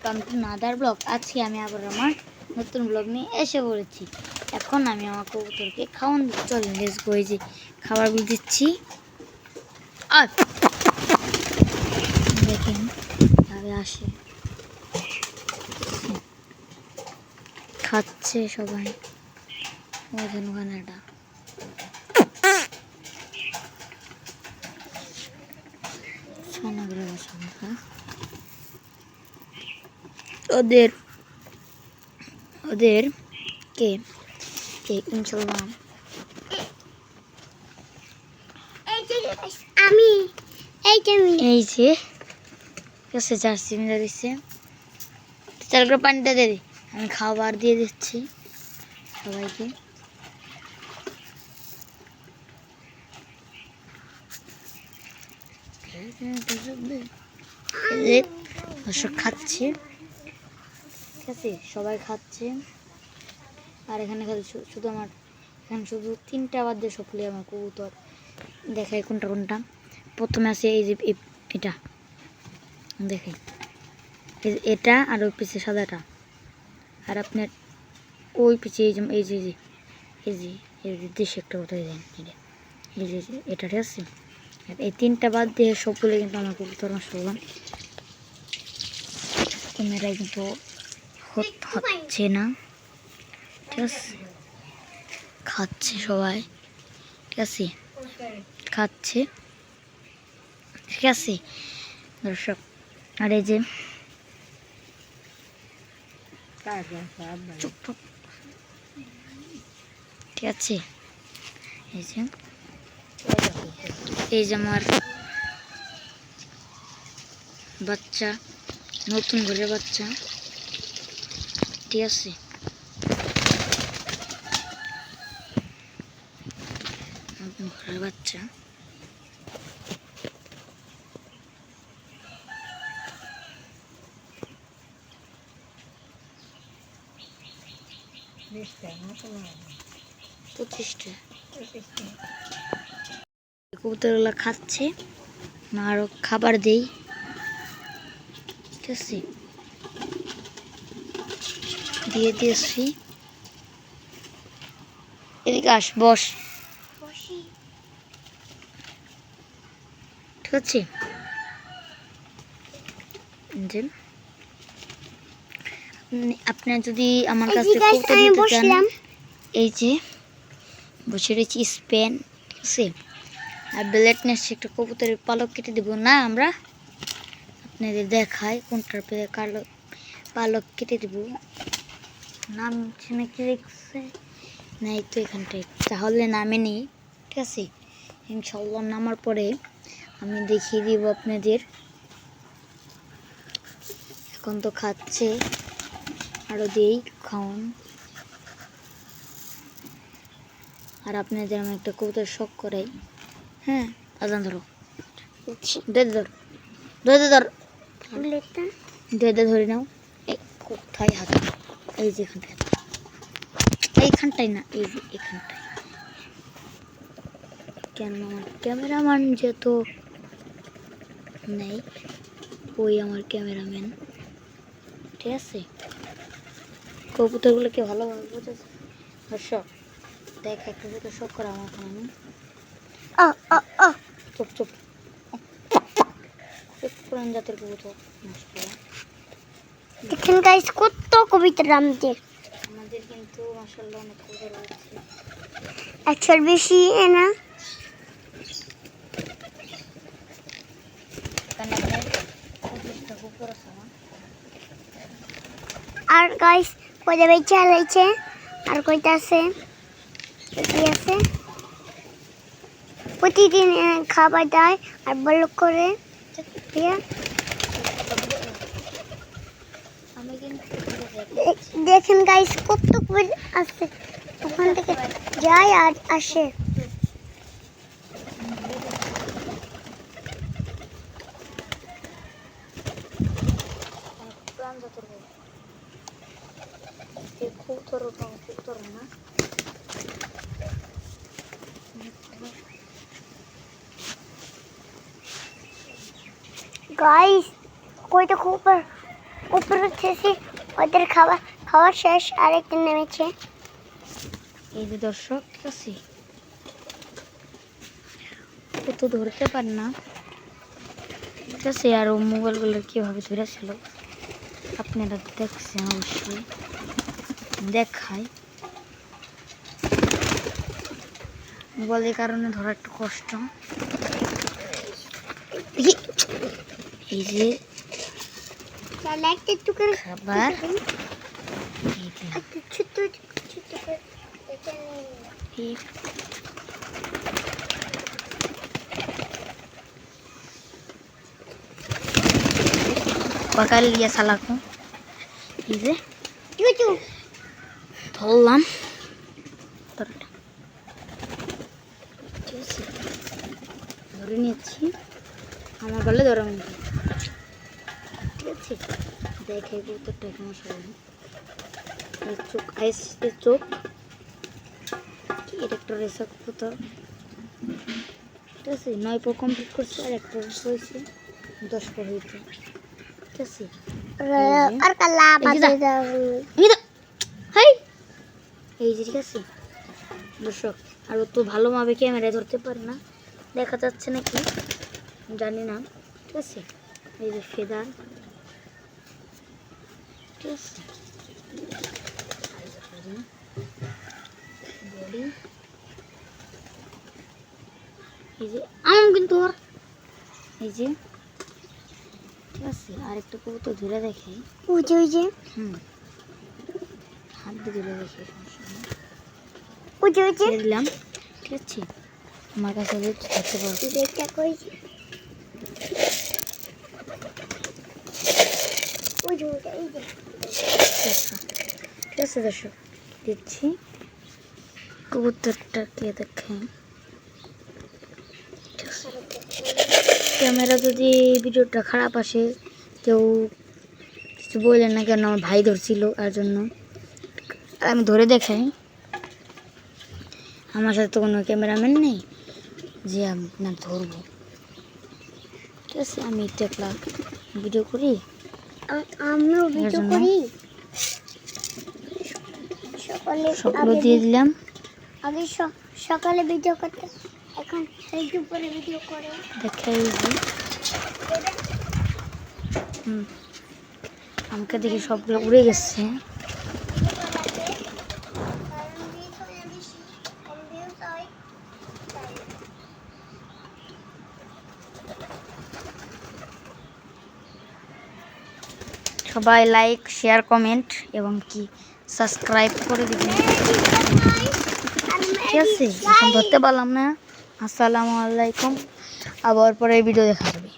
Welcome to another blog. আজকে আমি আবার আমার নতুন ব্লগ নিয়ে এসে পড়েছি। এখন আমি আমার কবুতরকে খাওয়ান চলে লেস গো, যে খাবারগুলো দিচ্ছি। আর দেখেন ভাবে আসে, খাচ্ছে সবাই। ওখানে একটা সোনাগুলো বসা ওদের কে ইনশাল্লাহ আমি এই যে কাছে জার্সি মিলা দিচ্ছে। চাল করে পানিটা দিয়ে দিই, আমি খাবার দিয়ে দিচ্ছি সবাইকে। খাচ্ছে, ঠিক আছে, সবাই খাচ্ছে। আর এখানে খালি শুধু আমার এখানে শুধু 3টা বাদ দিয়ে সবগুলি আমার কবুতর। দেখাই কোনটা কোনটা। প্রথমে আছে এই যে এটা দেখাই, এটা আর ওই পিছে সাদাটা, আর আপনার ওই পিছে এই যে এই যে এই যে এই যে দেশে একটা কথা দেন, এই যে এটা, ঠিক আছে। আর এই 3টা বাদ দিয়ে সবগুলো কিন্তু আমার কবুতর মাশাআল্লাহ ক্যামেরা কিন্তু হচ্ছে না, ঠিক আছে। খাচ্ছে সবাই, ঠিক আছে, খাচ্ছে, ঠিক আছে দর্শক। আর এই যে ঠিক আছে, এই যে আমার বাচ্চা, নতুন ঘরের বাচ্চা, ঠিক আছে। নতুন ঘরের বাচ্চা, কবুতরগুলো খাচ্ছে, আরো খাবার দেই, ঠিক আছে, দিয়ে দিয়েছি। এদিকে আস, বস, ঠিক আছে। আপনার যদি আমার কাছে কবুতর নিতে চান, এই যে বসে রয়েছি স্পেন, ঠিক আছে। আর ব্লেডনেস একটা কবুতরের পালক কেটে দেব না, আমরা আপনাদের দেখাই কোনটার পালক কেটে দেব। নাম নাকি লিখছে না, এই তো এখানটায়, তাহলে নামে নেই, ঠিক আছে। ইনশাল্লাহ নামার পরে আমি দেখিয়ে দিব আপনাদের। এখন তো খাচ্ছে, আরো দেই খাওয়ান। আর আপনাদের আমি একটা কবুতর শখ করাই, হ্যাঁ। আজান ধরো, ধরে নাও। এই কোথায় হাত, এই যে এখানটায়, এইখানটাই না, এই যে এখানটায়। কেন আমার ক্যামেরাম্যান যেহেতু নেই, ওই আমার ক্যামেরাম্যান, ঠিক আছে। কবুতরগুলোকে ভালোভাবে বুঝেছে দর্শক। দেখ একটা কবুতর শখ করা আমার আমি চুপ চুপ, পুরান জাতের কবুতর। দেখেন গাইস কত কবিতা আমাদের কিন্তু মাশাআল্লাহ অনেক কবুতর রয়েছে, 100 বেশি না। আর গাইস কয়টা বেচা লাইছে, আর কয়টা আছে, কি আছে, প্রতিদিন খাবার দেয় আর বলক করে। দেখেন গাইস কত আছে, ওখান থেকে যায় আর আসে। গাইস কয়টা কবুতর উপরে উঠেছি, ওদের খাওয়া শেষ, আরেকটা নেমেছে। এই যে দর্শক, ঠিক আছে, ও তো ধরতে পারে না, ঠিক আছে। আর ও মোবাইলগুলো কীভাবে ধরেছিল আপনারা দেখছেন, অবশ্যই দেখায়। মোবাইলের কারণে ধরা একটু কষ্ট। এই যে তাহলে একটু করে খাবার, একটু ছোট্ট ছোট্ট করে এটা নিয়ে নিন। এই bakal lihat salahku, ini চুচু ধরলাম, ধরে নিচ্ছি, আমার গলে ধরা মনে, ঠিক আছে। দেখে কবুতরটা এখানে সবাই চোখ, আইসের চোখ, এটা একটা রেসা কবুতর, ঠিক আছে। 9 পো কমপ্লিট করছে, আর একটা হয়েছে 10 পো হয়েছে, ঠিক আছে। আর কালা বাজে দাও। হাই, এই যে, ঠিক আছে দর্শক। আর ও তো ভালোভাবে ক্যামেরায় ধরতে পারে না, দেখা যাচ্ছে নাকি জানি না, ঠিক আছে। এই যে ফেদার, ঠিক আছে, বডি, এই যে কিন্তু ওর, এই যে, ঠিক আছে। আর একটু কবুতর ধরে দেখে, ওই যে হাত দিয়ে ধরে দেখে, ওই যে দিলাম, ঠিক আছে। আমার কাছে ধরতে পারছি, দেখটা কই ওই যে এই যে ঠিক আছে দর্শক, দিচ্ছি কবুতরটাকে দেখেন। ক্যামেরা যদি ভিডিওটা খারাপ আসে, কেউ কিছু বললেন না, কেন আমার ভাই ধরছিল আর জন্য। আর আমি ধরে দেখাই, আমার সাথে তো কোনো ক্যামেরাম্যান নেই যে আপনার ধরবো, ঠিক আছে। আমি একটু একলা ভিডিও করি, আমিও ভিডিও করি। সবগুলো দিয়ে দিলাম। আগে সকালে ভিডিও করতে, এখন একটু পরে ভিডিও করে দেখাই যে আমাকে দেখে সবগুলো উড়ে গেছে। সবাই লাইক, শেয়ার, কমেন্ট এবং কি সাবস্ক্রাইব করে দিবেন, ঠিক আছে। এখন ধরতে পারলাম না, আসসালামু আলাইকুম, আবার পরে ভিডিও দেখা যাবে।